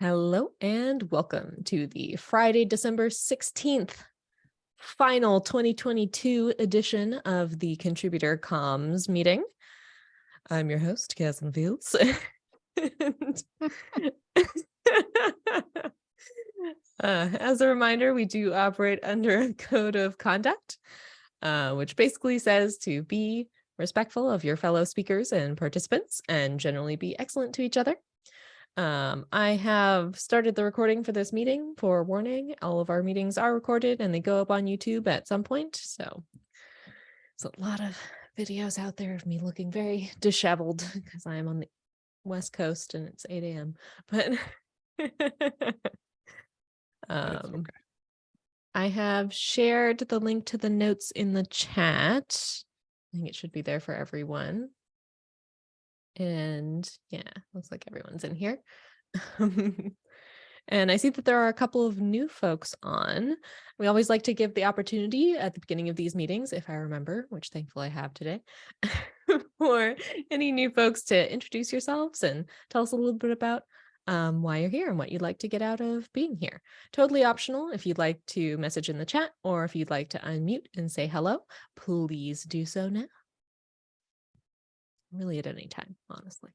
Hello and welcome to the Friday, December 16th, final 2022 edition of the Contributor Comms meeting. I'm your host, Caslin Fields. As a reminder, we do operate under a code of conduct, which basically says to be respectful of your fellow speakers and participants and generally be excellent to each other. I have started the recording for this meeting. For warning, all of our meetings are recorded and they go up on YouTube at some point. So there's a lot of videos out there of me looking very disheveled because I am on the West Coast and it's 8 a.m. But Okay. I have shared the link to the notes in the chat. I think it should be there for everyone. And yeah, looks like everyone's in here. And I see that there are a couple of new folks on. We always like to give the opportunity at the beginning of these meetings, if I remember, which thankfully I have today, for any new folks to introduce yourselves and tell us a little bit about why you're here and what you'd like to get out of being here. Totally optional. If you'd like to message in the chat or if you'd like to unmute and say hello, please do so now. Really at any time, honestly.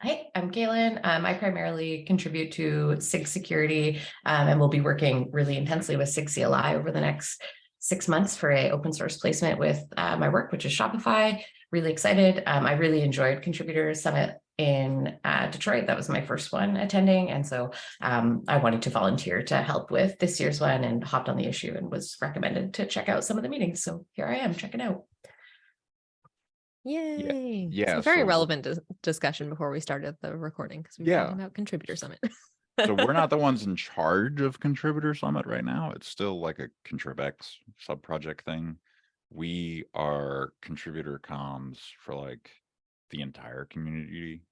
Hi, I'm Galen. I primarily contribute to SIG security and we'll be working really intensely with SIG CLI over the next 6 months for an open source placement with my work, which is Shopify. Really excited. I really enjoyed Contributor Summit in Detroit. That was my first one attending. And so I wanted to volunteer to help with this year's one and hopped on the issue and was recommended to check out some of the meetings. So here I am checking out. Yay. Yeah, Some very so- relevant discussion before we started the recording because we were talking about Contributor Summit. So we're not the ones in charge of Contributor Summit right now. It's still like a ContribEx sub-project thing. We are contributor comms for like the entire community,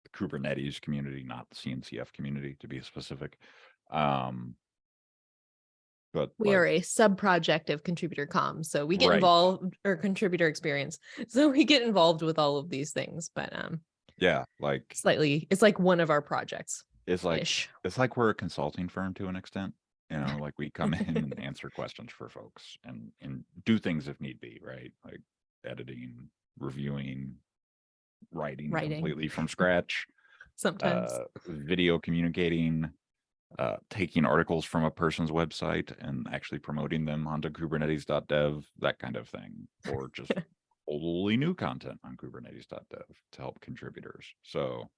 the Kubernetes community, not the CNCF community to be specific. But We are a sub-project of Contributor Comms, so we get Right. involved, or Contributor Experience, so we get involved with all of these things, but yeah, like slightly, it's like one of our projects. it's like we're a consulting firm to an extent. You know, like we come in and answer questions for folks and do things if need be, right? Like editing, reviewing, writing. Completely from scratch. Sometimes. Video communicating, taking articles from a person's website and actually promoting them onto kubernetes.dev, that kind of thing, or just totally new content on kubernetes.dev to help contributors. So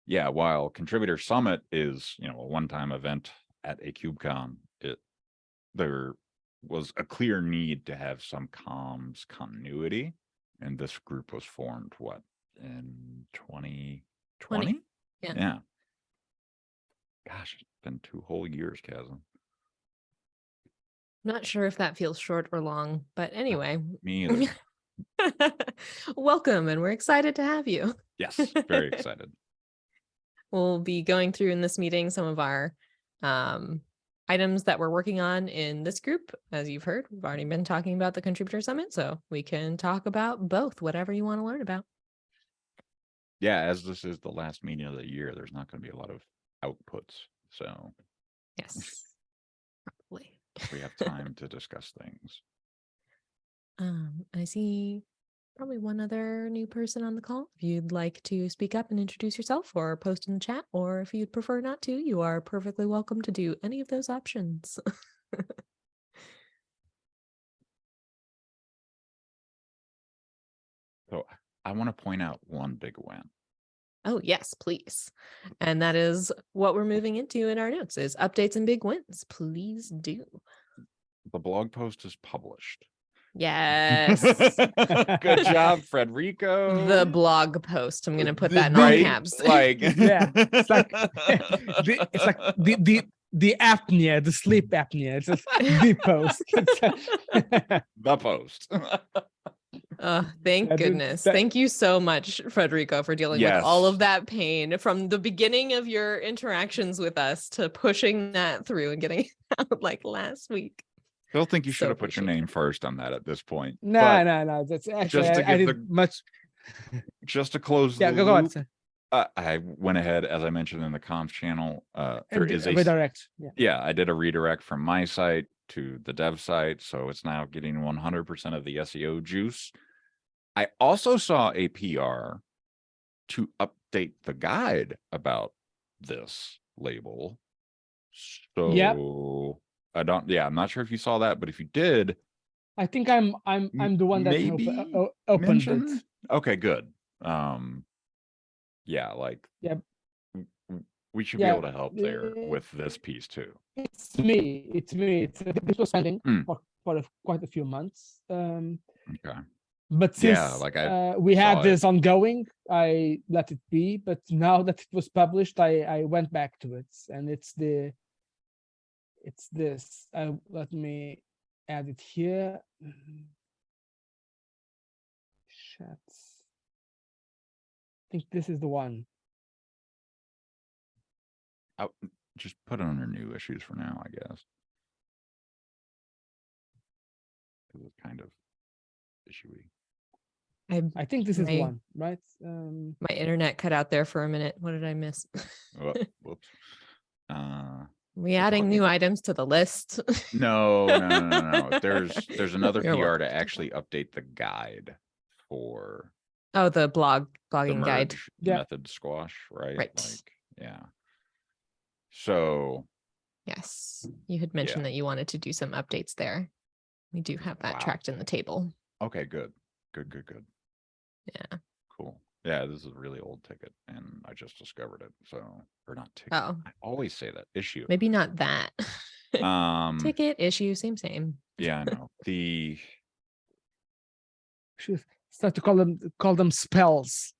yeah, while Contributor Summit is, you know, a one-time event at a KubeCon, there was a clear need to have some comms continuity, and this group was formed in 2020? Yeah. Gosh, it's been 2 whole years, Chasm. Not sure if that feels short or long, but anyway. Me either. Welcome, and we're excited to have you. Yes, very excited. We'll be going through in this meeting some of our items that we're working on in this group. As you've heard, we've already been talking about the Contributor Summit, so we can talk about both, whatever you want to learn about. Yeah, as this is the last meeting of the year, there's not going to be a lot of outputs. So yes, probably. We have time to discuss things. I see probably one other new person on the call. If you'd like to speak up and introduce yourself or post in the chat, or if you'd prefer not to, you are perfectly welcome to do any of those options. So I want to point out one big win. Oh, yes, please. And that is what we're moving into in our notes is updates and big wins. Please do. The blog post is published. Yes. Good job, Frederico. The blog post. I'm going to put that in all caps. Like, yeah, it's like the apnea, the sleep apnea. It's just the post. The post. Thank goodness. Thank you so much, Frederico, for dealing with all of that pain from the beginning of your interactions with us to pushing that through and getting it out like last week. I don't think you should have put your name first on that at this point. No. That's actually just to I did much. Just to close Yeah, the go on. loop, Sir. I went ahead, as I mentioned in the comms channel, there And is a redirect. Yeah. yeah, I did a redirect from my site to the dev site, so it's now getting 100% of the SEO juice. I also saw a PR to update the guide about this label. Yep. So I'm not sure if you saw that, but if you did, I think I'm the one that maybe opened it. mention. Okay, good. Yeah, like Yeah. we should be Yeah. able to help there with this piece too. It's me. This was pending Mm. for quite a few months. Okay. But Yeah, since like I we had saw this ongoing, I let it be. But now that it was published, I went back to it, and it's this. Let me add it here. Chats. I think this is the one. I'll just put it under new issues for now, I guess. It was kind of issuey. I think this is the My- one, right? My internet cut out there for a minute. What did I miss? Oh, whoops. We We're adding talking- new items to the list? No. There's another You're PR welcome to to actually update the guide for Oh, the the blogging guide. merge Yeah. method squash, right? Right. Like, yeah. So Yes, you had mentioned that you wanted to do some updates there. We do have that Wow. tracked in the table. okay, good. Yeah. Cool. Yeah, this is a really old ticket, and I just discovered it. So, or not ticket. Oh, I always say that issue. maybe not that. Ticket. Ticket, issue, same. Yeah, I know. The Should start to call them spells.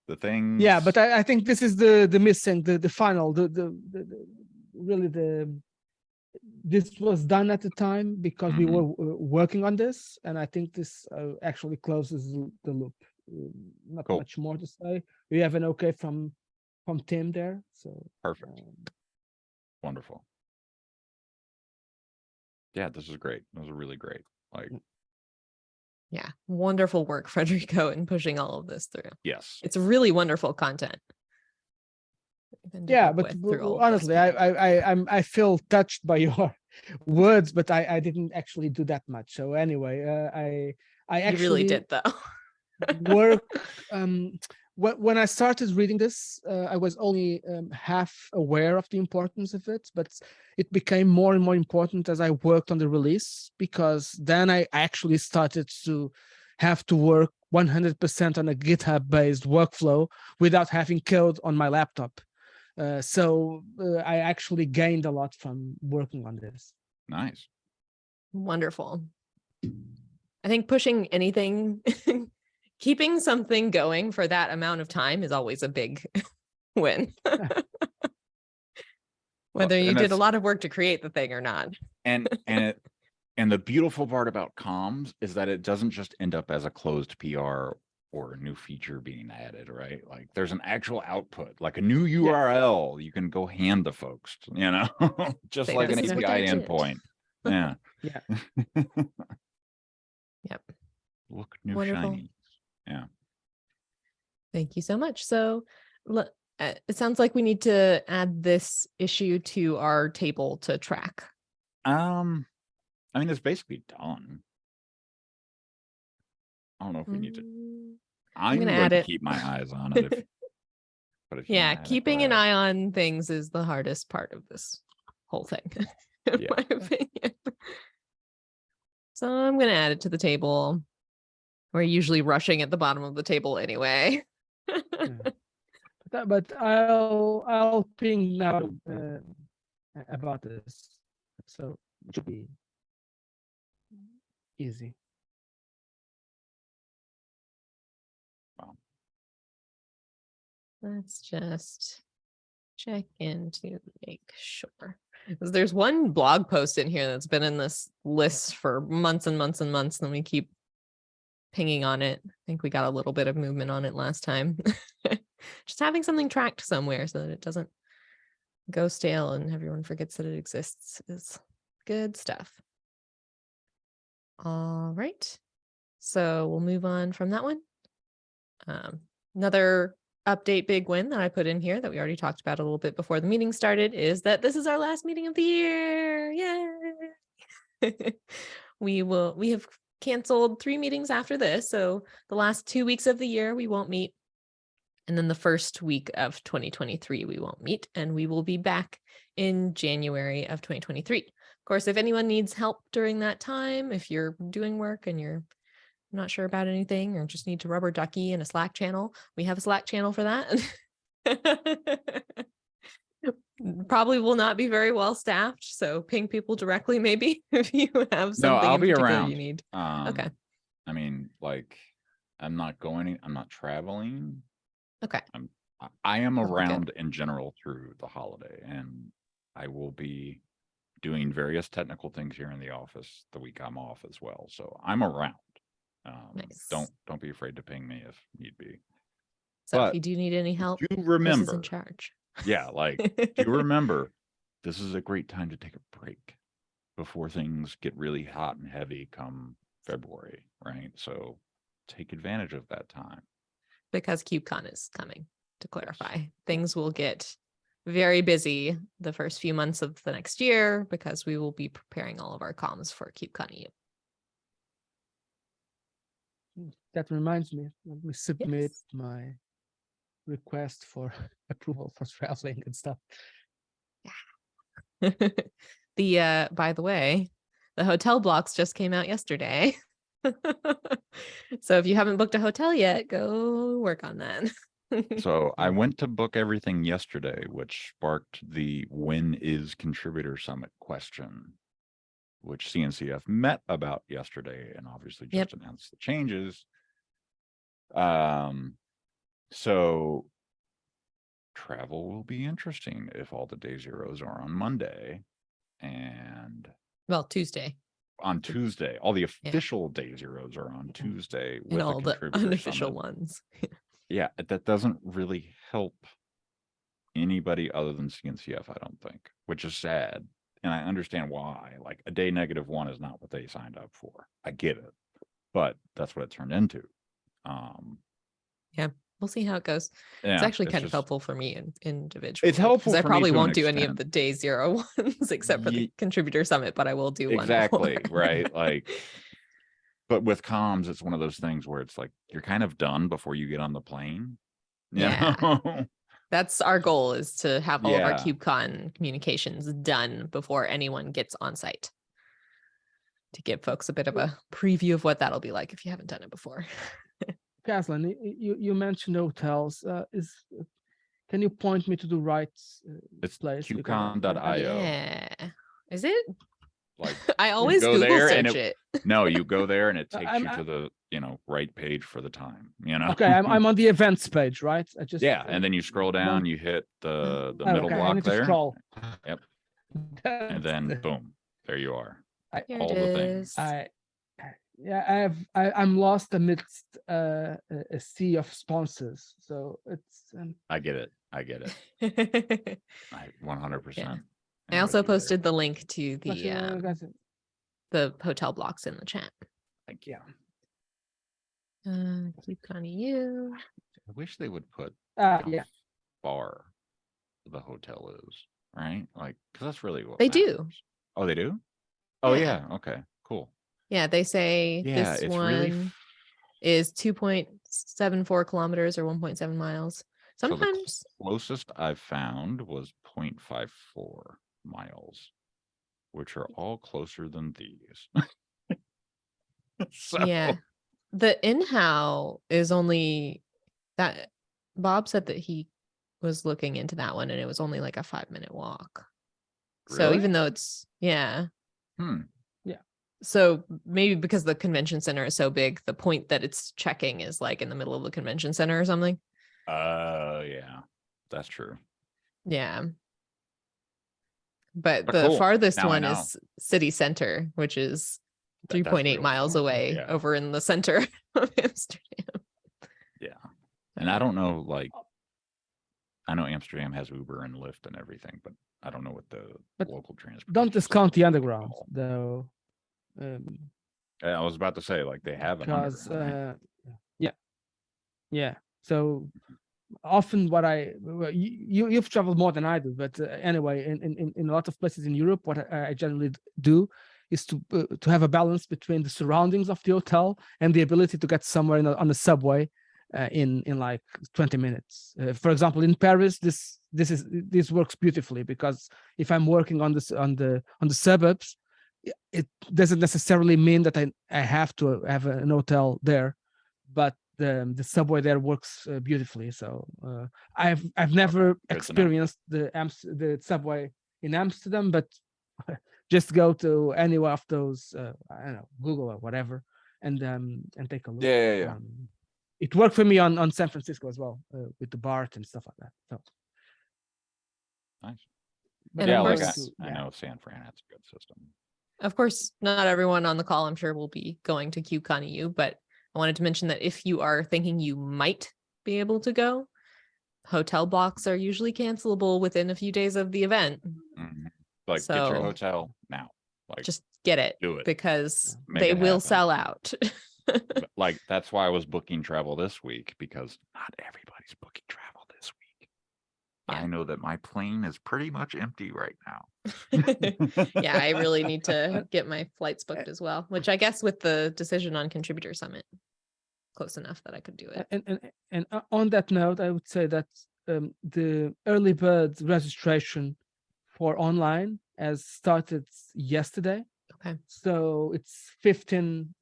the things. Yeah, but I think this is the missing the final really this was done at the time because we were working on this, and I think this actually closes the loop. Not Cool. much more to say. We have an okay from Tim there, so Perfect. Wonderful. Yeah, this is great. This is really great. Like, Yeah, wonderful work, Federico, in pushing all of this through. yes. It's really wonderful content. yeah, but honestly, I feel touched by your words, but I didn't actually do that much. So anyway, I You actually really did, though. work when I started reading this, I was only half aware of the importance of it, but it became more and more important as I worked on the release, because then I actually started to have to work 100% on a GitHub based workflow without having code on my laptop. So I actually gained a lot from working on this. Nice. Wonderful. I think pushing anything, keeping something going for that amount of time is always a big win. Whether you did a lot of work to create the thing or not. And the beautiful part about comms is that it doesn't just end up as a closed PR or a new feature being added, right? Like there's an actual output, like a new URL you can go hand to folks, you know, just Say, like an "This is what I API did." endpoint. Yeah. Yeah. Yep. Look new Wonderful. shiny. Yeah. Thank you so much. So it sounds like we need to add this issue to our table to track. I mean, it's basically done. I don't know if we need to. I'm gonna going add to it. keep my eyes on it. But if you Yeah, wanna add it, keeping go an ahead. eye on things is the hardest part of this whole thing, in Yeah. my opinion. So I'm going to add it to the table. We're usually rushing at the bottom of the table anyway. But I'll ping now about this, so it should be easy. Let's just check in to make sure. 'Cause there's one blog post in here that's been in this list for months and months and months, and we keep pinging on it. I think we got a little bit of movement on it last time. Just having something tracked somewhere so that it doesn't go stale and everyone forgets that it exists is good stuff. All right. So we'll move on from that one. Another update big win that I put in here that we already talked about a little bit before the meeting started is that this is our last meeting of the year. Yay! We have canceled 3 meetings after this. So the last 2 weeks of the year, we won't meet. And then the first week of 2023, we won't meet. And we will be back in January of 2023. Of course, if anyone needs help during that time, if you're doing work and you're not sure about anything or just need to rubber ducky in a Slack channel, we have a Slack channel for that. Probably will not be very well staffed, so ping people directly maybe if you have something No, I'll in be particular around. you need. Okay. I mean, like, I'm not traveling. Okay. I am That'll be good. around in general through the holiday, and I will be doing various technical things here in the office the week I'm off as well. So I'm around. Nice. Don't be afraid to ping me if need be. So if But you do need any help, do Chris is remember, in charge. yeah, like, do remember, this is a great time to take a break before things get really hot and heavy come February, right? So take advantage of that time. Because KubeCon is coming, to clarify. Things will get very busy the first few months of the next year because we will be preparing all of our comms for KubeCon EU. That reminds me, let me submit Yes. my request for approval for traveling and stuff. By the way, the hotel blocks just came out yesterday. So if you haven't booked a hotel yet, go work on that. So I went to book everything yesterday, which sparked the when is contributor summit question, which CNCF met about yesterday and obviously just announced the changes. So travel will be interesting if all the day zeros are on Monday and Well, Tuesday. on Tuesday. All the official day zeros are on Tuesday with And all the contributor unofficial summit. ones. Yeah, that doesn't really help anybody other than CNCF, I don't think, which is sad. And I understand why. Like, a day -1 is not what they signed up for. I get it, but that's what it turned into. Yeah, we'll see how it goes. Yeah, It's actually kind of just helpful for me individually. It's helpful because I for me probably to an won't do any of extent. the day zero ones except for the contributor summit, but I will do one. Exactly, before. right? Like, but with comms, it's one of those things where it's like you're kind of done before you get on the plane. You Yeah. know? That's our goal, is to have all of our Yeah. KubeCon communications done before anyone gets on site, to give folks a bit of a preview of what that'll be like if you haven't done it before. Caslin, you mentioned hotels. Can you point me to the right It's place? KubeCon.io. Yeah. Is it? Like, I always go Google there and search it. No, you go there and it takes I'm- you to the right page for the time. You know. Okay, I'm on the events page, right? I just Yeah, and then you scroll down, you hit the middle okay, I block need to there. scroll. Yep. That's And then boom, there you are. Here all it the things. is. I'm lost amidst a sea of sponsors, so it's I get it. I 100%. I also posted the link to the that's it. the hotel blocks in the chat. Thank you. KubeCon EU. I wish they would put yeah. how far the hotel is, right? Like, because that's really what They matters. do. Oh, they do? Oh, Yeah. yeah. Okay, cool. Yeah, they say Yeah, this it's one really is 2.74 kilometers or 1.7 miles. So the Sometimes closest I've found was 0.54 miles, which are all closer than these. So, yeah. The in-how is only that. Bob said that he was looking into that one and it was only like a 5-minute walk. So Really? even though it's so maybe because the convention center is so big, the point that it's checking is like in the middle of the convention center or something. Yeah, that's true. Yeah. But But the cool. farthest Now I one know. is city center, which is That's 3.8 real miles far. away Yeah. over in the center of Amsterdam. Yeah. And I don't know, like, I know Amsterdam has Uber and Lyft and everything, but I don't know what the But local transport. Don't discount the underground, though. I was about to say, like, they have an because underground, right? yeah. So often what you've traveled more than I do, but anyway, in a lot of places in Europe, what I generally do is to have a balance between the surroundings of the hotel and the ability to get somewhere on the subway in like 20 minutes. For example, in Paris, this works beautifully, because if I'm working on the suburbs, it doesn't necessarily mean that I have to have an hotel there, but the subway there works beautifully. So I've never Good to know. experienced the subway in Amsterdam, but just go to any one of those I don't know, Google or whatever, and take a look. Yeah. It worked for me on San Francisco as well, with the BART and stuff like that. So Nice. but And Yeah, of like course- I know San Fran has a good system. Of course, not everyone on the call, I'm sure, will be going to KubeCon EU, but I wanted to mention that if you are thinking you might be able to go, hotel blocks are usually cancelable within a few days of the event. Mhm. Like, get your So- hotel now. Like, Just get it, do it. because Make they it will happen. sell out. like, that's why I was booking travel this week, because not everybody's booking travel this week. Yeah. I know that my plane is pretty much empty right now. Yeah, I really need to get my flights booked as well, which I guess with the decision on Contributor Summit, close enough that I could do it. and on that note, I would say that the early bird registration for online has started yesterday. Okay. So it's $15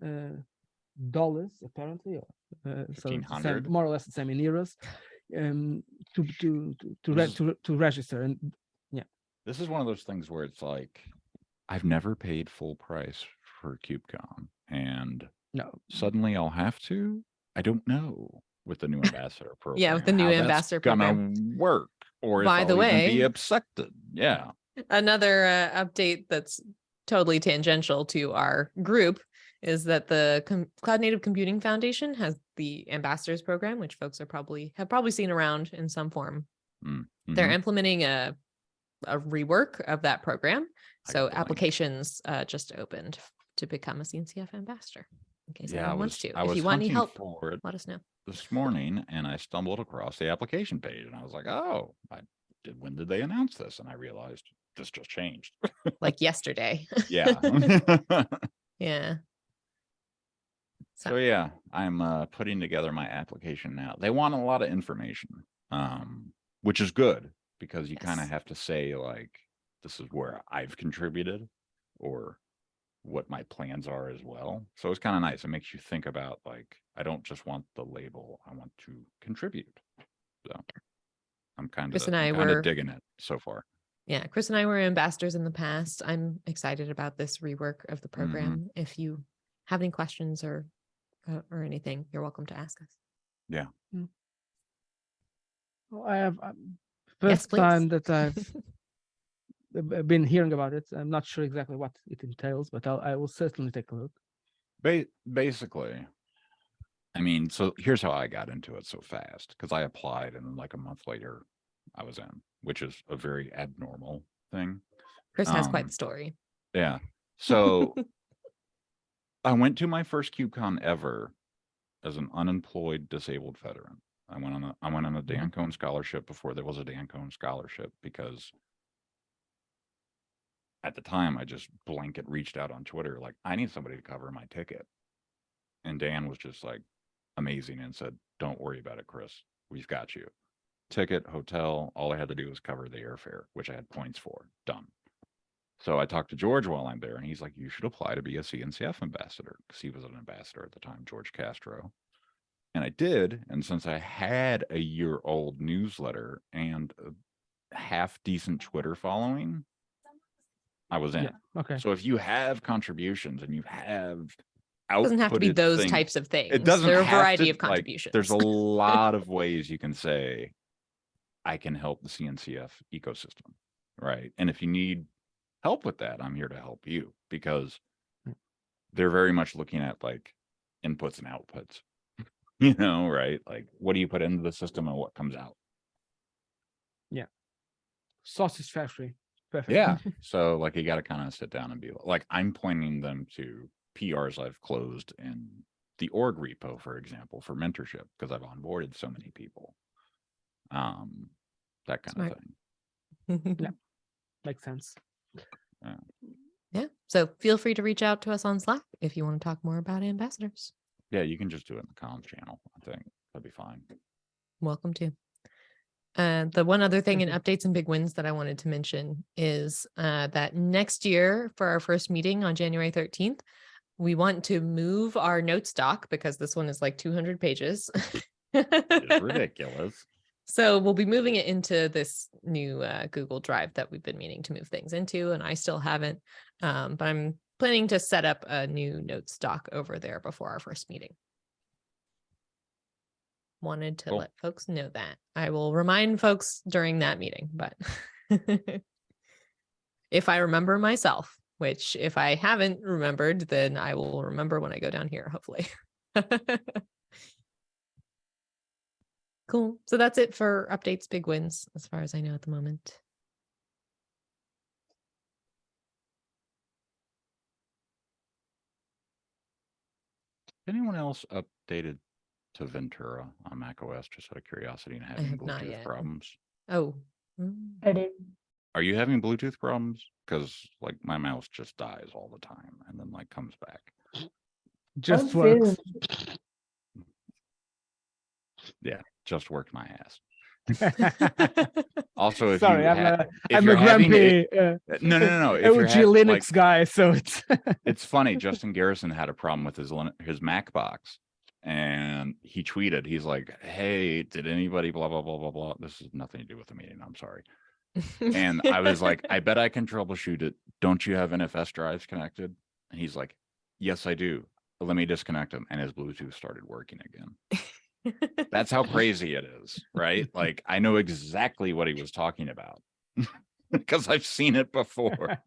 apparently, so it's the same, $1,500? more or less the same in euros, to register. And This is one of those things where it's like, I've never paid full price for KubeCon, and no, suddenly I'll have to. I don't know with the new ambassador program. Yeah, with the new how that's ambassador gonna program. work, or if By I'll the even be way- accepted. Yeah. Another update that's totally tangential to our group is that the Cloud Native Computing Foundation has the ambassadors program, which folks have probably seen around in some form. They're Mhm. implementing a rework of that program. I So blank. applications just opened to become a CNCF ambassador, in case Yeah, anyone wants to. I If was you want any hunting help, for it let us know. this morning, and I stumbled across the application page, and I was like, "Oh, when did they announce this?" And I realized this just changed. Like yesterday. Yeah. Yeah. So yeah, I'm putting together my application now. They want a lot of information, which is good, because you kind of Yes. have to say, like, this is where I've contributed, or what my plans are as well. So it's kind of nice. It makes you think about, like, I don't just want the label, I want to contribute. So I'm kind Chris of and I were- digging it so far. Yeah, Chris and I were ambassadors in the past. I'm excited about this rework of the Mm-hmm. program. If you have any questions or anything, you're welcome to ask us. Yeah. Well, I have Yes, first please. time that I've been hearing about it. I'm not sure exactly what it entails, but I will certainly take a look. Basically, I mean, so here's how I got into it so fast, because I applied and then like a month later I was in, which is a very abnormal thing. Chris has quite Um, the story. Yeah. So I went to my first KubeCon ever as an unemployed disabled veteran. I went on a Dan Cohn scholarship before there was a Dan Cohn scholarship, because at the time I just blanket reached out on Twitter, like, I need somebody to cover my ticket. And Dan was just like amazing and said, "Don't worry about it, Chris. We've got you. Ticket, hotel, all I had to do was cover the airfare," which I had points for. Done. So I talked to George while I'm there, and he's like, "You should apply to be a CNCF ambassador," because he was an ambassador at the time, George Castro. And I did. And since I had a year-old newsletter and a half decent Twitter following, I was in. Yeah. Okay. So if you have contributions and you have It doesn't have to be outputted those things- types of things. It doesn't There are a have variety to, of like, contributions. there's a lot of ways you can say, I can help the CNCF ecosystem, right? And if you need help with that, I'm here to help you, because they're very much looking at like inputs and outputs, right? Like, what do you put into the system and what comes out? Sausage factory. Perfect. Yeah. So like, you got to kind of sit down and be like, I'm pointing them to PRs I've closed in the org repo, for example, for mentorship, because I've onboarded so many people. That kind Smart. of thing. Yeah. Makes sense. Yeah. So feel free to reach out to us on Slack if you want to talk more about ambassadors. Yeah, you can just do it in the comms channel. I think that'd be fine. Welcome to. The one other thing in Thank updates and big wins that I wanted to mention is that next year for our first meeting on January 13th, we want to move our notes doc because this one is like 200 pages. It's ridiculous. So we'll be moving it into this new Google Drive that we've been meaning to move things into, and I still haven't. But I'm planning to set up a new notes doc over there before our first meeting. Wanted to Cool. let folks know that. I will remind folks during that meeting, but if I remember myself, which if I haven't remembered, then I will remember when I go down here, hopefully. Cool. So that's it for updates, big wins, as far as I know at the moment. Anyone else updated to Ventura on macOS just out of curiosity and having have not Bluetooth yet. problems? Oh, I did. Are you having Bluetooth problems? Because like my mouse just dies all the time and then like comes back. Just On works. Yeah, just worked my ass. Also, if Sorry, you I'm if a you're having grumpy no. If OG you're Linux like, guy, so it's it's funny. Justin Garrison had a problem with his Mac box, and he tweeted, he's like, "Hey, did anybody blah blah blah blah blah?" This has nothing to do with the meeting. I'm sorry. And I was like, "I bet I can troubleshoot it. Don't you have NFS drives connected?" And he's like, "Yes, I do. Let me disconnect them." And his Bluetooth started working again. That's how crazy it is, right? Like I know exactly what he was talking about because I've seen it before.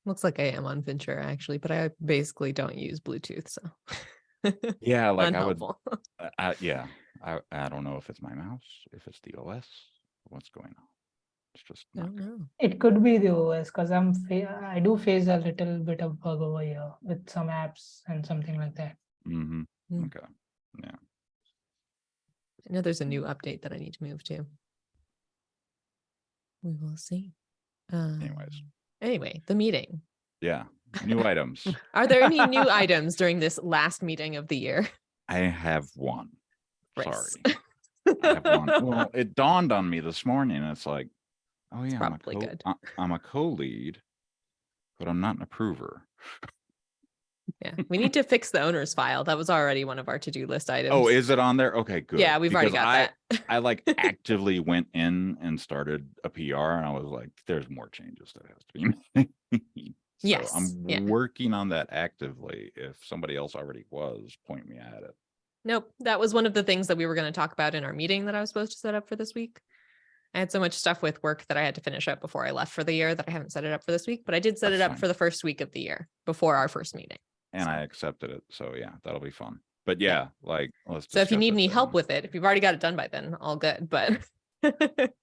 Looks like I am on Ventura actually, but I basically don't use Bluetooth, so Yeah, like unhelpful. I don't know if it's my mouse, if it's the OS, what's going on. It's just I not don't know. It could be the OS because I do face a little bit of bug over here with some apps and something like that. Mm-hmm. Mm. Okay. Yeah. I know there's a new update that I need to move to. We will see. Anyways. Anyway, the meeting. Yeah. New items. Are there any new items during this last meeting of the year? I have one. Bryce? Sorry. I have one. Well, it dawned on me this morning. It's like, oh yeah, probably good. I'm a co-lead, but I'm not an approver. Yeah, we need to fix the owner's file. That was already one of our to-do list items. Oh, is it on there? Okay, good. Yeah, we've already Because got that. I like actively went in and started a PR and I was like, there's more changes that has to be made. So Yes, I'm yeah. working on that actively. If somebody else already was, point me at it. Nope, that was one of the things that we were going to talk about in our meeting that I was supposed to set up for this week. I had so much stuff with work that I had to finish up before I left for the year that I haven't set it up for this week, but I did set That's it up fine. for the first week of the year before our first meeting. And I accepted it. So yeah, that'll be fun. But yeah, like let's So if you discuss need it any help then. with it, if you've already got it done by then, all good. But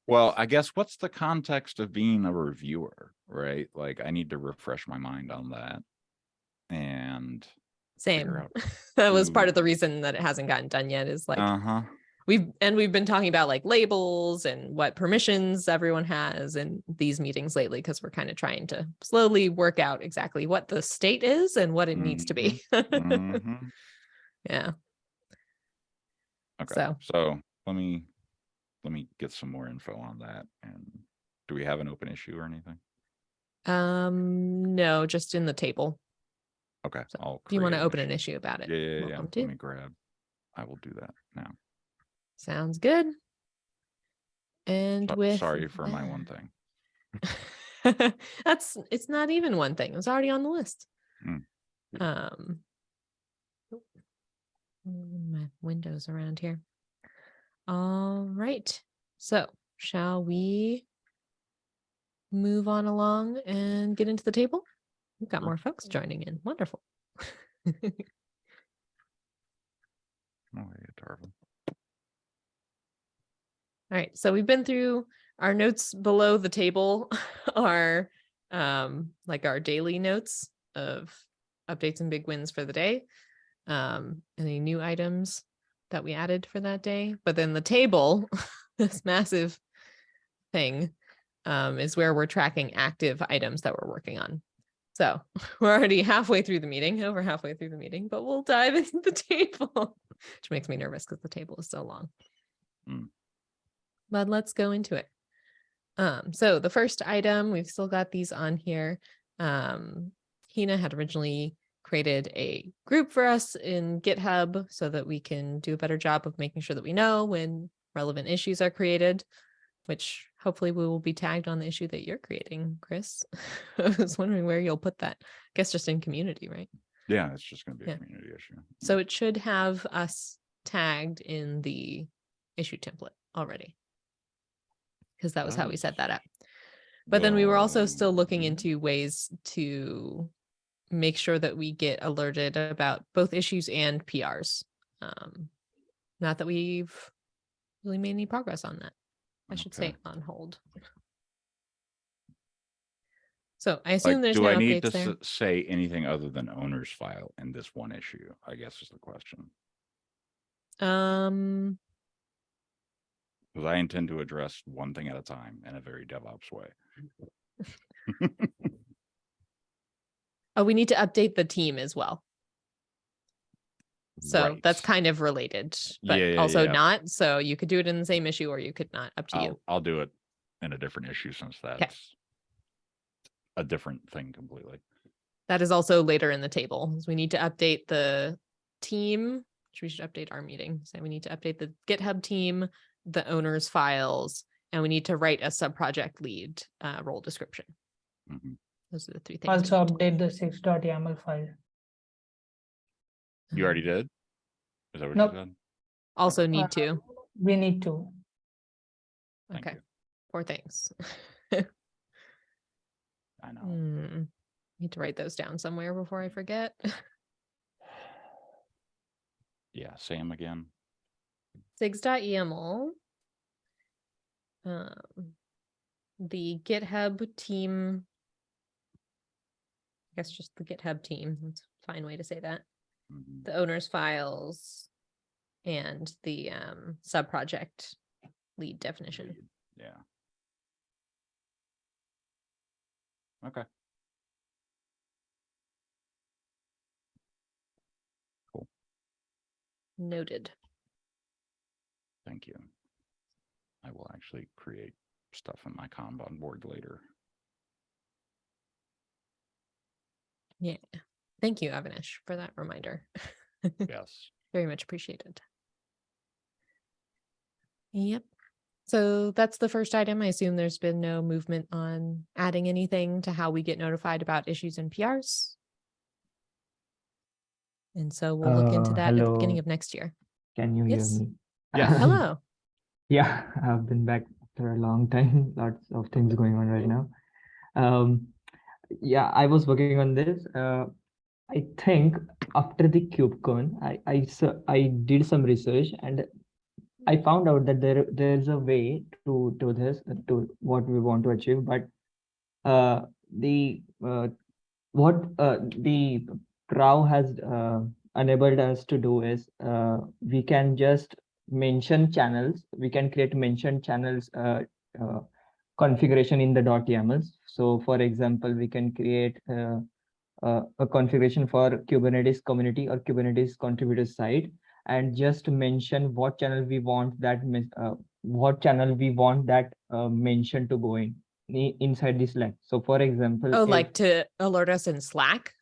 Well, I guess what's the context of being a reviewer, right? Like I need to refresh my mind on that. And same. figure out That was part who- of the reason that it hasn't gotten done yet is like uh-huh. we've been talking about like labels and what permissions everyone has in these meetings lately because we're kind of trying to slowly work out exactly what the state is and what it needs to be. Mhm. Yeah. Okay. So So let me get some more info on that. And do we have an open issue or anything? no, just in the table. Okay. So I'll if you want to create an open an issue. issue about it, Yeah. welcome Let to. me grab. I will do that now. Sounds good. And with Sorry for my one thing. that- it's not even one thing. It was already on the list. Mm. My windows around here. All right. So shall we move on along and get into the table? We've got more folks joining in. Wonderful. Oh, yeah, Darvin. All right, so we've been through our notes below the table, our like our daily notes of updates and big wins for the day. Any new items that we added for that day. But then the table, this massive thing, is where we're tracking active items that we're working on. So we're already halfway through the meeting, over halfway through the meeting, but we'll dive into the table, which makes me nervous because the table is so long. But let's go into it. So the first item, we've still got these on here. Hina had originally created a group for us in GitHub so that we can do a better job of making sure that we know when relevant issues are created, which hopefully we will be tagged on the issue that you're creating, Chris. I was wondering where you'll put that. I guess just in community, right? Yeah, it's just going to be a community issue. So it should have us tagged in the issue template already, because that was how we set that up. But then we were also still looking into ways to make sure that we get alerted about both issues and PRs. Not that we've really made any progress on that. I should say on hold. So I assume there's do no I need updates to there. say anything other than owner's file in this one issue? I guess is the question. Because I intend to address one thing at a time in a very DevOps way. Oh, we need to update the team as well. So that's Right. kind of related, but also not. So you could do it in the same issue or you could not, up to you. I'll do it in a different issue since that's a different thing completely. That is also later in the table. So we need to update the team, which we should update our meeting. So we need to update the GitHub team, the owner's files, and we need to write a sub-project lead role description. Those are the three things. Also update the 6.yaml file. You already did? Is that what Nope. you said? Also need to. We need to. Thank Okay. you. 4 things. I know. Need to write those down somewhere before I forget. Yeah, Sam again. SIG.yaml. The GitHub team. I guess just the GitHub team. That's a fine way to say that. The owner's files and the sub-project lead definition. Yeah. Okay. Cool. Noted. Thank you. I will actually create stuff in my Kanban board later. Yeah. Thank you, Avinash, for that reminder. Yes. Very much appreciated. Yep. So that's the first item. I assume there's been no movement on adding anything to how we get notified about issues and PRs. And so we'll look into that at the beginning of next year. Can you hear me? Yeah. Hello. Yeah, I've been back for a long time. Lots of things going on right now. Yeah, I was working on this. I think after the KubeCon, I did some research and I found out that there's a way to this, to what we want to achieve, but the PRAO has enabled us to do is we can just mention channels. We can create mention channels configuration in the .yamls. So for example, we can create a configuration for Kubernetes community or Kubernetes contributor side and just mention what channel we want that mention to go inside this Slack. So for example, like to alert us in Slack?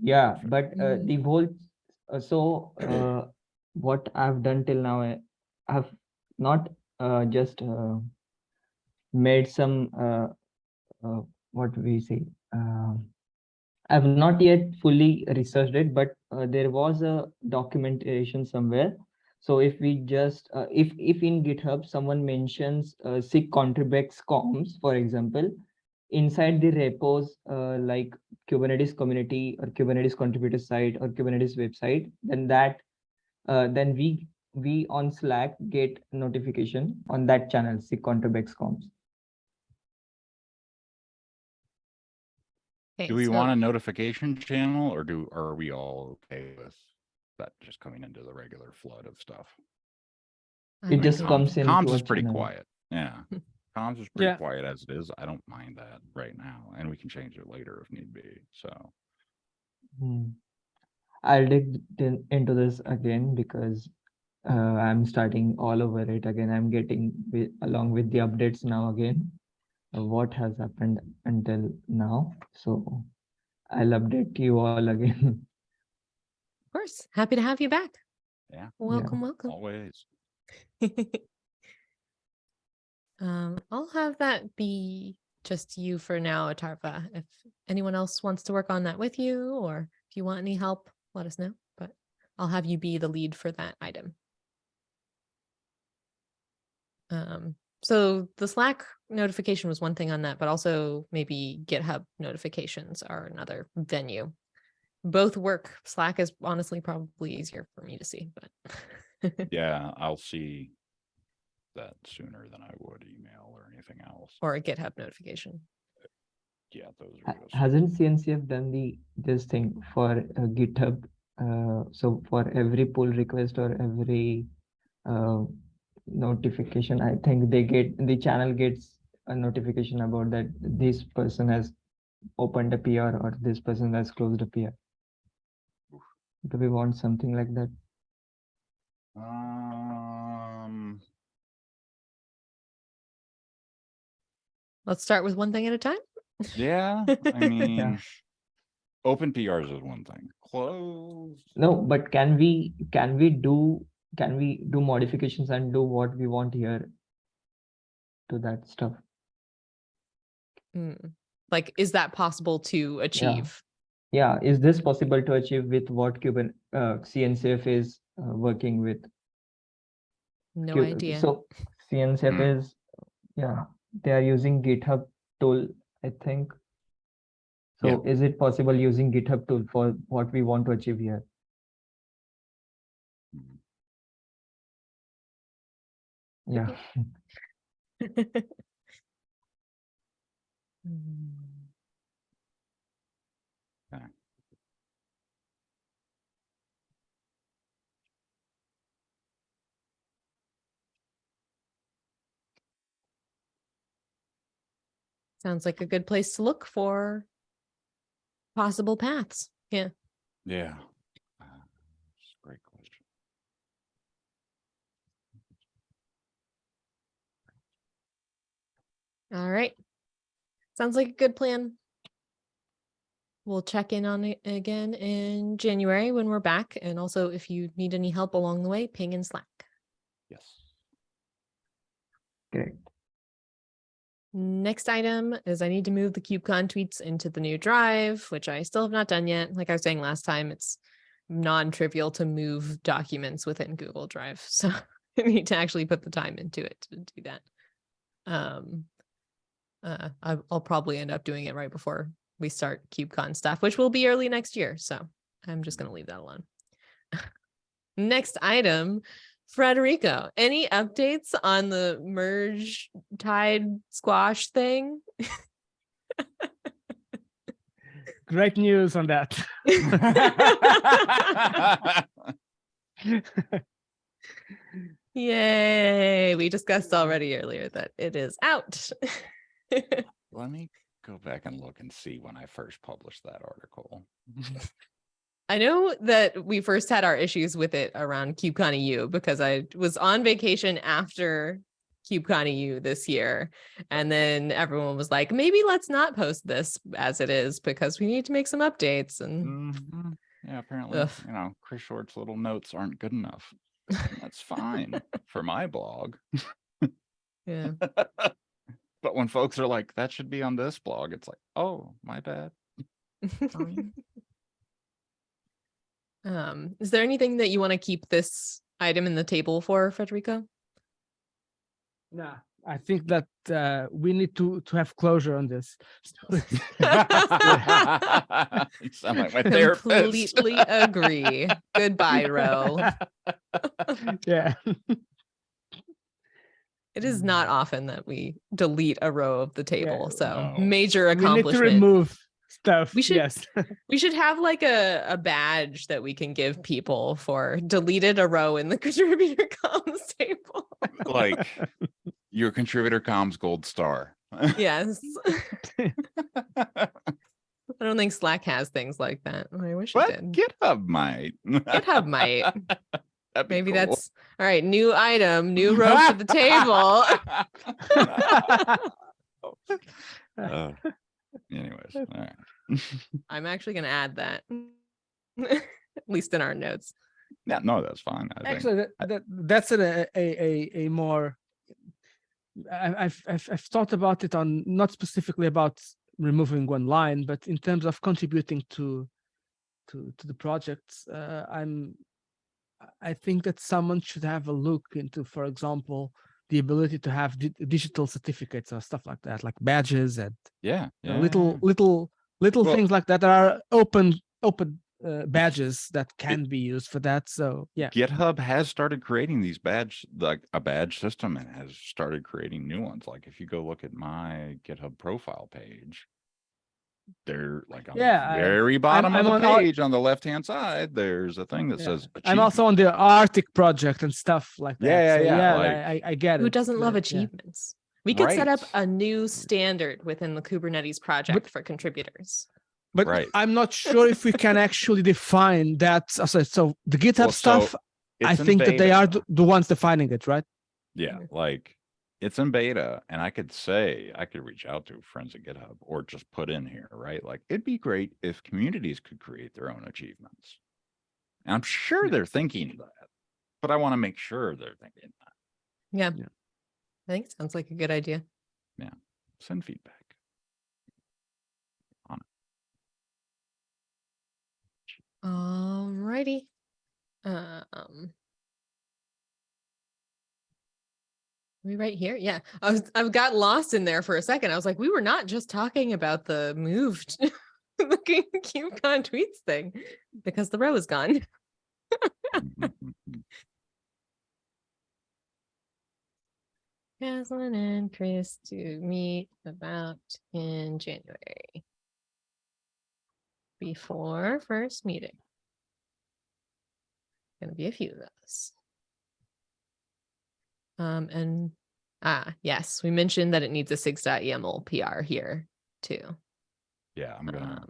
Yeah, but the whole what I've done till now, I have not just made some what we say. I've not yet fully researched it, but there was a documentation somewhere. So if we just if in GitHub someone mentions SIG ContribEx comms, for example, inside the repos like Kubernetes community or Kubernetes contributor site or Kubernetes website, then that then we on Slack get notification on that channel SIG ContribEx comms. Okay, Do we so want a notification channel, or are we all okay with that just coming into the regular flood of stuff? I'm It just okay comes with it. Comms into a is pretty channel. quiet. Yeah. Comms is pretty Yeah. quiet as it is. I don't mind that right now, and we can change it later if need be. So I'll dig into this again because I'm starting all over it again. I'm getting along with the updates now again. What has happened until now. So I'll update you all again. Of course, happy to have you back. yeah, Welcome, welcome. always. I'll have that be just you for now, Atarva. If anyone else wants to work on that with you, or if you want any help, let us know. But I'll have you be the lead for that item. So the Slack notification was one thing on that, but also maybe GitHub notifications are another venue. Both work. Slack is honestly probably easier for me to see, but Yeah, I'll see that sooner than I would email or anything else. or a GitHub notification. Yeah, those are good. Hasn't CNCF done this thing for GitHub? So for every pull request or every notification, I think the channel gets a notification about that this person has opened a PR or this person has closed a PR. Do we want something like that? Let's start with one thing at a time. Yeah, I mean, Yeah. open PRs is one thing. Close. No, but can we do modifications and do what we want here to that stuff? Like, is that possible to achieve? Yeah, is this possible to achieve with what CNCF is working with? No idea. So CNCF is, they are using GitHub tool, I think. So is it possible using GitHub tool for what we want to achieve here? Yeah. Okay. Sounds like a good place to look for possible paths. Yeah. Yeah. That's a great question. All right. Sounds like a good plan. We'll check in on it again in January when we're back. And also, if you need any help along the way, ping in Slack. Yes. Great. Next item is I need to move the KubeCon tweets into the new drive, which I still have not done yet. Like I was saying last time, it's non-trivial to move documents within Google Drive. So I need to actually put the time into it to do that. I'll probably end up doing it right before we start KubeCon stuff, which will be early next year. So I'm just going to leave that alone. Next item, Frederico, any updates on the merge tide squash thing? Great news on that. Yay. We discussed already earlier that it is out. Let me go back and look and see when I first published that article. I know that we first had our issues with it around KubeCon EU because I was on vacation after KubeCon EU this year. And then everyone was like, maybe let's not post this as it is because we need to make some updates. And yeah, apparently, Chris Short's little notes aren't good enough. That's fine for my blog. Yeah. But when folks are like, that should be on this blog, it's like, oh, my bad. Is there anything that you want to keep this item in the table for, Federico? Nah, I think that we need to have closure on this. You sound like my therapist. Completely agree. Goodbye, Ro. Yeah. It is not often that we delete a row of the table. Yeah, so no. major We need to accomplishment. remove stuff. We should- Yes. We should have like a badge that we can give people for deleted a row in the contributor comms table. Like your contributor comms gold star. Yes. I don't think Slack has things like that. I wish But it did. GitHub might. GitHub might. That'd be Maybe cool. that's all right. New item, new row for the table. Anyways, all right. I'm actually going to add that, at least in our notes. Yeah, no, that's fine. I think. Actually, that's a more. I've thought about it on not specifically about removing one line, but in terms of contributing to the projects. I think that someone should have a look into, for example, the ability to have digital certificates or stuff like that, like badges and Yeah, little Well- things like that are open badges that can be used for that. So yeah, GitHub has started creating these like a badge system, and has started creating new ones. Like if you go look at my GitHub profile page, they're like on Yeah, the very bottom I'm of on the all- page on the left-hand side, there's a thing that yeah. says I'm also on the Arctic project and stuff like that. Yeah, So, yeah, I get it. Who doesn't love but, yeah. achievements? We could set up Right. a new standard within the Kubernetes project for contributors. But Right. I'm not sure if we can actually define that. So the GitHub Well, so stuff, I it's in think that they are beta. the ones defining it, right? Yeah, like it's in beta, and I could reach out to friends at GitHub or just put in here, right? Like it'd be great if communities could create their own achievements. And I'm sure they're thinking that, but I want to make sure they're thinking that. Yeah. Yeah. I think it sounds like a good idea. Send feedback. Alrighty. We right here? Yeah. I've got lost in there for a second. I was like, we were not just talking about the moved looking KubeCon tweets thing because the row is gone. Caslin and Chris to meet about in January before first meeting. Gonna be a few of those. Yes, we mentioned that it needs a 6.yaml PR here too. Yeah, I'm gonna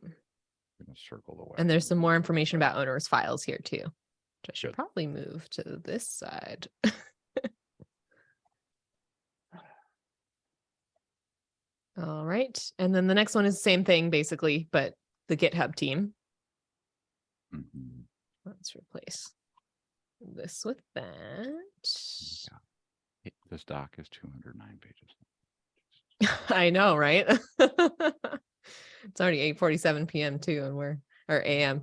circle the way. And there's some more information about owners files here too, which I should Good. probably move to this side. All right. And then the next one is the same thing basically, but the GitHub team. Mhm. Let's replace this with that. Yeah. This doc is 209 pages. I know, right? It's already 8:47 p.m. too, and or AM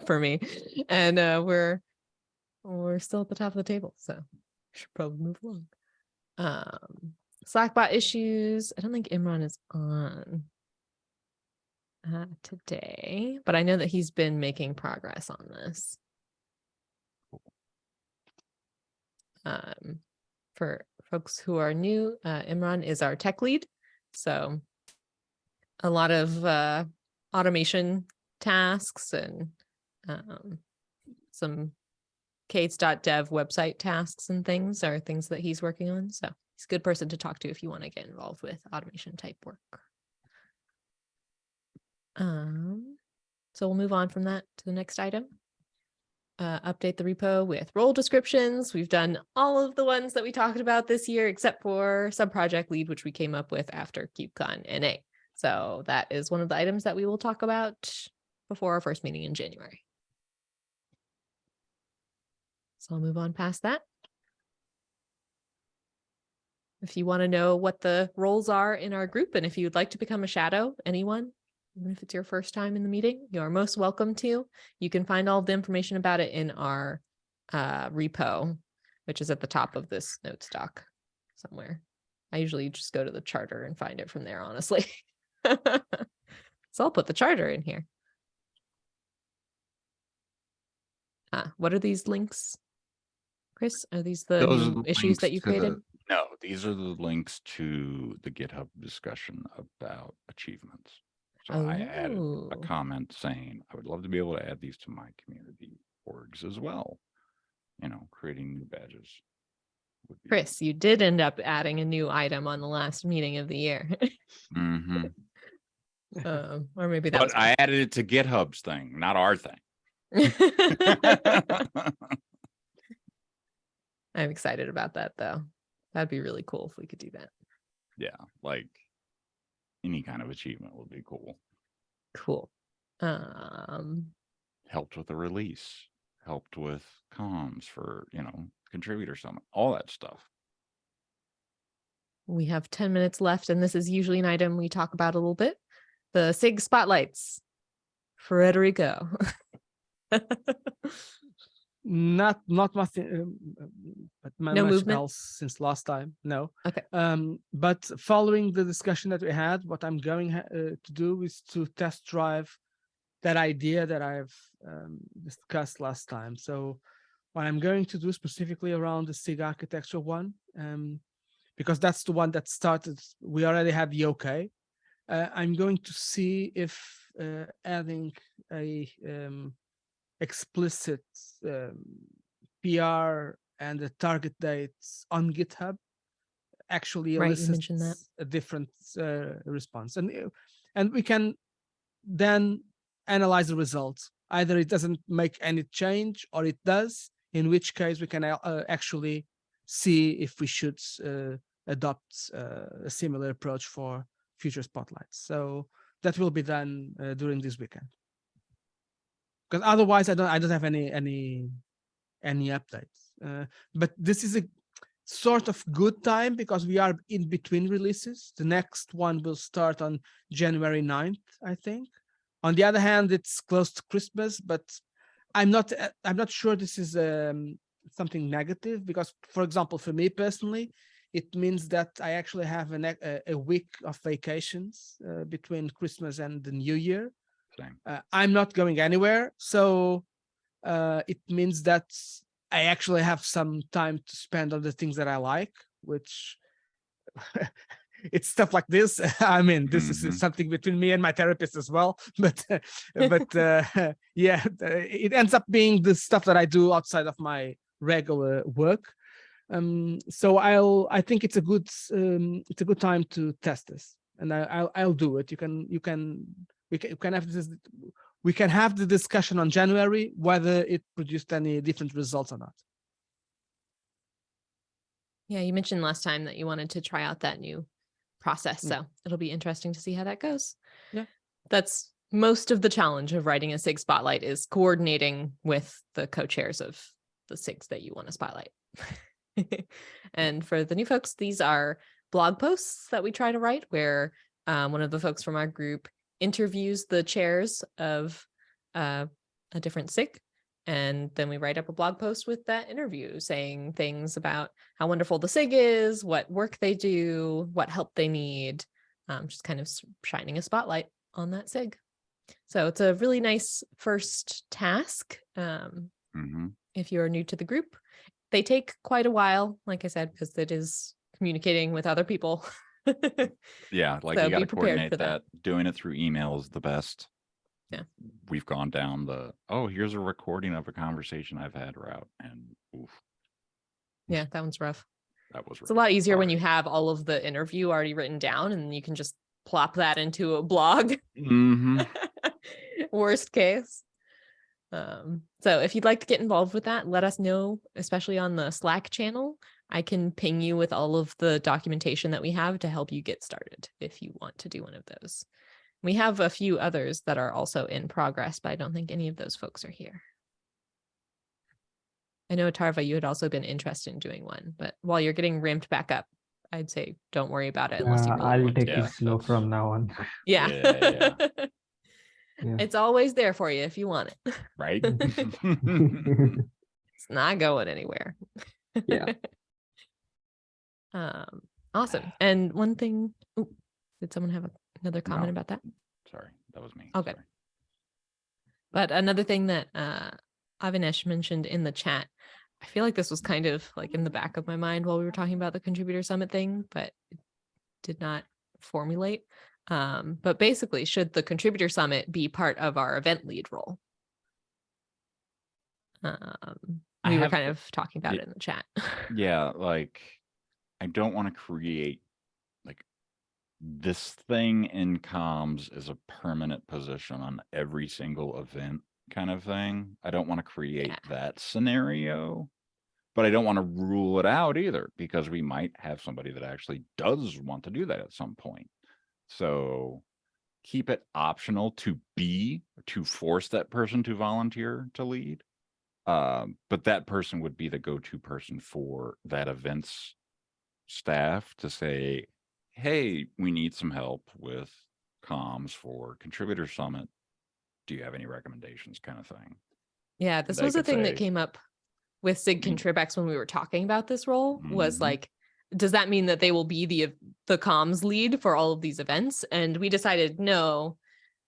for me. And we're still at the top of the table, so should probably move along. Slackbot issues. I don't think Imran is on today, but I know that he's been making progress on this. For folks who are new, Imran is our tech lead. So a lot of automation tasks and some Kates.dev website tasks and things are things that he's working on. So he's a good person to talk to if you want to get involved with automation type work. So we'll move on from that to the next item. Update the repo with role descriptions. We've done all of the ones that we talked about this year, except for sub-project lead, which we came up with after KubeCon NA. So that is one of the items that we will talk about before our first meeting in January. So I'll move on past that. If you want to know what the roles are in our group, and if you'd like to become a shadow, anyone, even if it's your first time in the meeting, you're most welcome to. You can find all of the information about it in our repo, which is at the top of this notes doc somewhere. I usually just go to the charter and find it from there, honestly. So I'll put the charter in here. What are these links, Chris? Are these the Those are new the issues links that you to the- created? No, these are the links to the GitHub discussion about achievements. So I added a Oh. comment saying, I would love to be able to add these to my community orgs as well. Creating new badges. Would be- Chris, you did end up adding a new item on the last meeting of the year. Mhm. Or maybe that But was I added it to GitHub's thing, not our thing. I'm excited about that though. That'd be really cool if we could do that. Yeah, like any kind of achievement would be cool. Cool. Helped with the release, helped with comms for, contributor summit, all that stuff. We have 10 minutes left, and this is usually an item we talk about a little bit. The SIG spotlights. Federico. Not much, but No much movement? else since last time. No. Okay. But following the discussion that we had, what I'm going to do is to test drive that idea that I've discussed last time. So what I'm going to do specifically around the SIG architecture one, because that's the one that started, we already had the okay. I'm going to see if adding a explicit PR and the target dates on GitHub actually Right, you mentioned that. elicits a different response, and we can then analyze the results. Either it doesn't make any change or it does, in which case we can actually see if we should adopt a similar approach for future spotlights. So that will be done during this weekend. Because otherwise I don't have any updates. But this is a sort of good time because we are in between releases. The next one will start on January 9th, I think. On the other hand, it's close to Christmas, but I'm not sure this is something negative because, for example, for me personally, it means that I actually have a week of vacations between Christmas and the New Year. I'm not going anywhere, so it means that I actually have some time to spend on the things that I like, which it's stuff like this. I mean, this is something between me and my therapist as well, but yeah, it ends up being the stuff that I do outside of my regular work. So I think it's a good time to test this, and I'll do it. We can have this. We can have the discussion on January whether it produced any different results or not. Yeah, you mentioned last time that you wanted to try out that new process, so it'll be interesting to see how that goes. Yeah, that's most of the challenge of writing a SIG spotlight is coordinating with the co-chairs of the SIGs that you want to spotlight. And for the new folks, these are blog posts that we try to write where one of the folks from our group interviews the chairs of a different SIG, and then we write up a blog post with that interview saying things about how wonderful the SIG is, what work they do, what help they need, just kind of shining a spotlight on that SIG. So it's a really nice first task. If you're new to the group, they take quite a while, like I said, because it is communicating with other people. Yeah, like So you got be to prepared coordinate for that. Doing it through email is the best. Yeah. We've gone down here's a recording of a conversation I've had route, and oof. Yeah, that one's rough. That was rough. It's a lot easier when Sorry. you have all of the interview already written down and you can just plop that into a blog. Worst case. So if you'd like to get involved with that, let us know, especially on the Slack channel. I can ping you with all of the documentation that we have to help you get started if you want to do one of those. We have a few others that are also in progress, but I don't think any of those folks are here. I know, Tarva, you had also been interested in doing one, but while you're getting ramped back up, I'd say don't worry about it unless you really I'll want take to. it slow from now on. Yeah. Yeah. It's always there for you if you want it. Right? It's not going anywhere. Yeah. Awesome. And one thing, did someone have another comment No. about that? Sorry, that was me. Okay. Sorry. But another thing that Avinesh mentioned in the chat, I feel like this was kind of like in the back of my mind while we were talking about the contributor summit thing, but it did not formulate. But basically, should the contributor summit be part of our event lead role? We were kind of talking about it in the chat. Yeah, like I don't want to create like this thing in comms is a permanent position on every single event kind of thing. I don't want to create that scenario, but I don't want to rule it out either, because we might have somebody that actually does want to do that at some point. So keep it optional to force that person to volunteer to lead. But that person would be the go-to person for that event's staff to say, hey, we need some help with comms for contributor summit. Do you have any recommendations, kind of thing? Yeah, this was a thing that came up with SIG ContribEx when we were talking about this role, was like, does that mean that they will be the comms lead for all of these events? And we decided, no,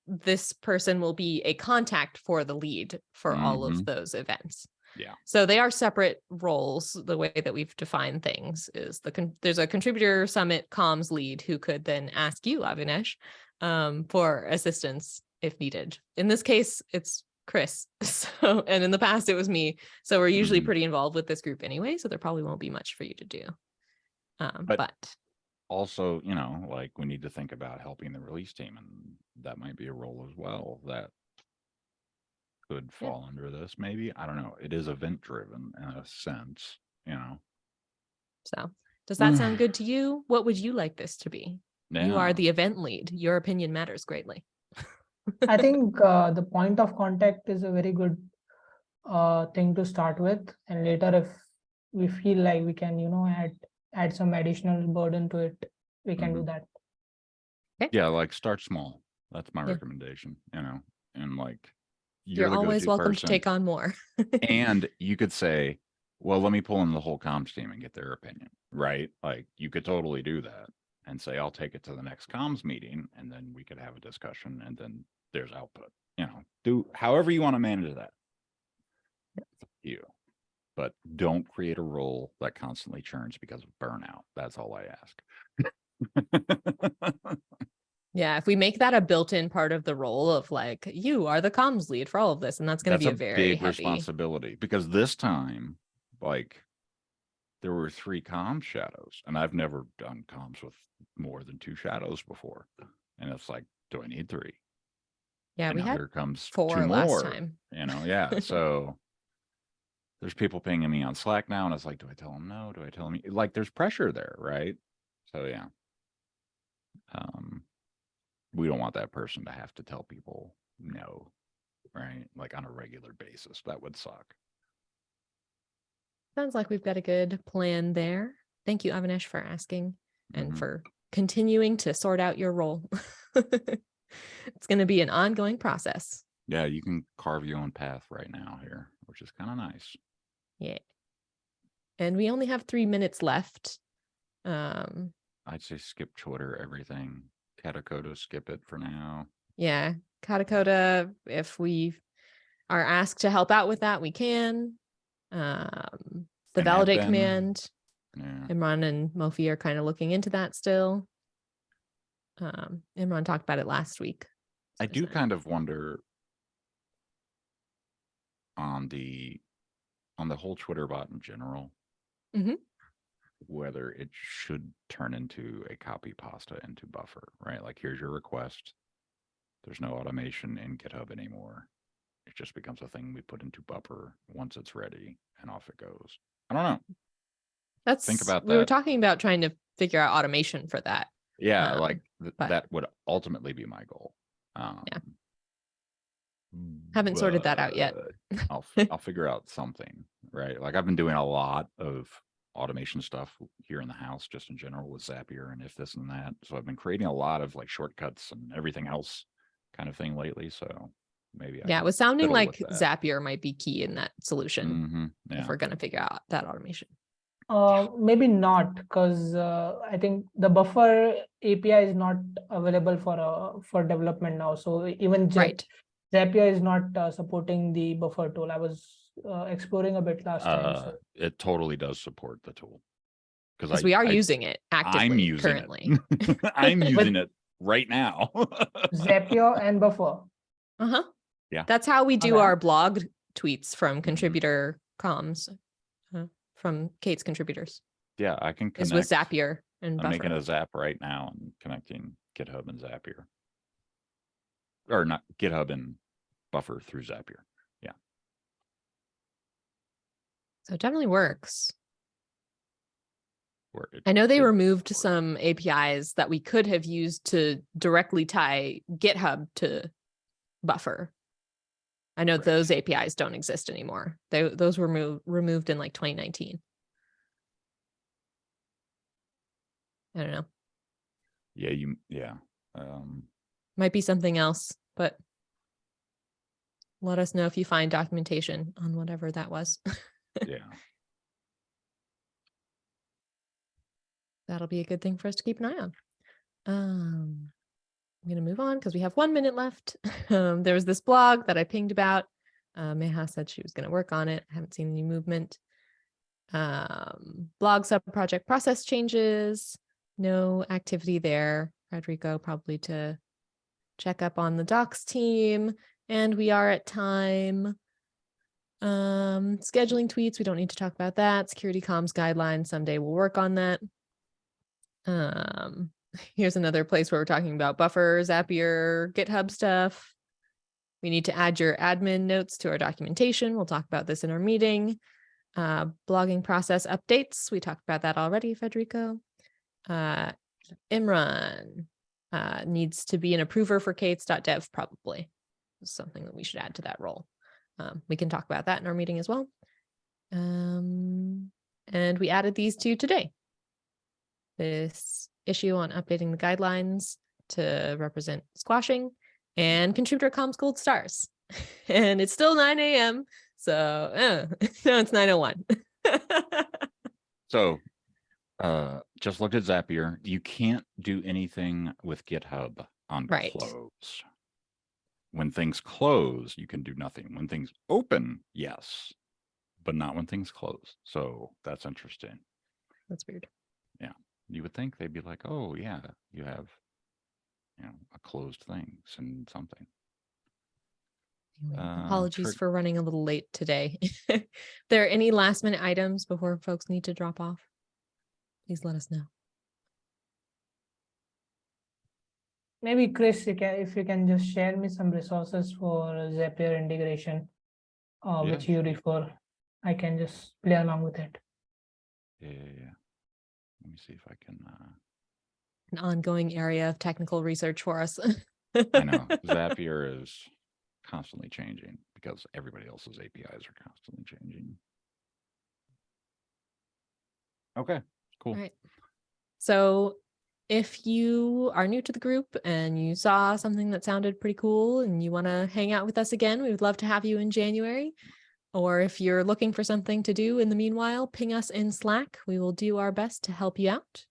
this person will be a contact for the lead for all of those events. Yeah. So they are separate roles. The way that we've defined things is there's a contributor summit comms lead who could then ask you, Avinash, for assistance if needed. In this case, it's Chris. So, and in the past it was me. So we're usually pretty involved with this group anyway. So there probably won't be much for you to do. But also, you know, like we need to think about helping the release team, and that might be a role as well that could fall under this. Maybe, I don't know. It is event driven in a sense, you know. So does that sound good to you? What would you like this to be? Yeah. You are the event lead. Your opinion matters greatly. I think the point of contact is a very good thing to start with, and later if we feel like we can, you know, add some additional burden to it, we can do that. Okay. Yeah, like start small. That's my recommendation, you know, and like you're always welcome to take on more. And you could say, well, let me pull in the whole comms team and get their opinion, right? Like you could totally do that and say, I'll take it to the next comms meeting, and then we could have a discussion, and then there's output, you know, do however you want to manage that. You, but don't create a role that constantly churns because of burnout. That's all I ask. Yeah, if we make that a built-in part of the role of like, you are the comms lead for all of this, and that's going to be a very big responsibility, because this time, like, there were 3 comms shadows, and I've never done comms with more than 2 shadows before. And it's like, do I need 3? Yeah, and we had here comes 4 2 last more, time. you know, yeah. So there's people pinging me on Slack now, and it's like, do I tell them no? Do I tell them? Like, there's pressure there, right? So yeah. We don't want that person to have to tell people no, right? Like on a regular basis. That would suck. Sounds like we've got a good plan there. Thank you, Avinash, for asking and for continuing to sort out your role. It's going to be an ongoing process. Yeah, you can carve your own path right now here, which is kind of nice. Yeah. And we only have 3 minutes left. I'd say skip Twitter, everything. Katakota, skip it for now. Yeah, Katakota, if we are asked to help out with that, we can. The validate command, Imran and Mofi are kind of looking into that still. Imran talked about it last week. I do kind of wonder on the whole Twitter bot in general, whether it should turn into a copy pasta into Buffer, right? Like, here's your request. There's no automation in GitHub anymore. It just becomes a thing we put into Buffer once it's ready, and off it goes. I don't know. Think about that. We were talking about trying to figure out automation for that. Yeah, like that would ultimately be my goal. Yeah. Haven't sorted that out yet. I'll figure out something, right? Like, I've been doing a lot of automation stuff here in the house, just in general, with Zapier and if this and that. So I've been creating a lot of like shortcuts and everything else kind of thing lately. So maybe it was sounding like Zapier might be key in that solution if we're going to figure out that automation. Maybe not, because I think the Buffer API is not available for development now. So even Zapier is not supporting the Buffer tool. I was exploring a bit last time. So. It totally does support the tool, because we are using it actively. I'm using currently. I'm using it right now. Zapier and Buffer. Uh-huh. Yeah. That's how we do Okay. our blog tweets from contributor comms, from Kate's contributers, Yeah, I can is with connect. Zapier and I'm Buffer. making a Zap right now and connecting GitHub and Zapier. Or not GitHub and Buffer through Zapier. Yeah. So it definitely works. Where it I know they did removed work. some APIs that we could have used to directly tie GitHub to Buffer. I know Right. those APIs don't exist anymore. Those were removed in like 2019. I don't know. Yeah. Might be something else, but let us know if you find documentation on whatever that was. Yeah. That'll be a good thing for us to keep an eye on. I'm going to move on because we have 1 minute left. There was this blog that I pinged about. Meha said she was going to work on it. I haven't seen any movement. Blog sub-project process changes. No activity there. Federico probably to check up on the docs team. And we are at time. Scheduling tweets. We don't need to talk about that. Security comms guidelines. Someday we'll work on that. Here's another place where we're talking about Buffer, Zapier, GitHub stuff. We need to add your admin notes to our documentation. We'll talk about this in our meeting. Blogging process updates. We talked about that already, Federico. Imran needs to be an approver for Kates.dev, probably. Something that we should add to that role. We can talk about that in our meeting as well. And we added these two today. This issue on updating the guidelines to represent squashing and contributor comms gold stars. And it's still 9 a.m. So no, it's 9:01. So just looked at Zapier. You can't do anything with GitHub on Right. close. When things close, you can do nothing. When things open, yes, but not when things close. So that's interesting. That's weird. Yeah. You would think they'd be like, oh yeah, you have, a closed thing and something. Anyway, apologies for running a little late today. There are any last minute items before folks need to drop off? Please let us know. Maybe Chris, if you can just share me some resources for Zapier integration, which you refer, I can just play along with it. Yeah. Let me see if I can. An ongoing area of technical research for us. I know Zapier is constantly changing because everybody else's APIs are constantly changing. Okay, cool. All right. So if you are new to the group and you saw something that sounded pretty cool and you want to hang out with us again, we would love to have you in January. Or if you're looking for something to do in the meanwhile, ping us in Slack. We will do our best to help you out.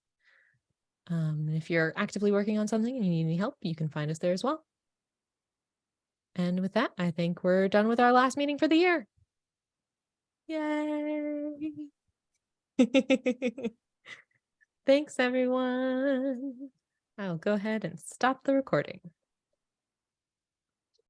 If you're actively working on something and you need any help, you can find us there as well. And with that, I think we're done with our last meeting for the year. Yay! Thanks, everyone. I'll go ahead and stop the recording.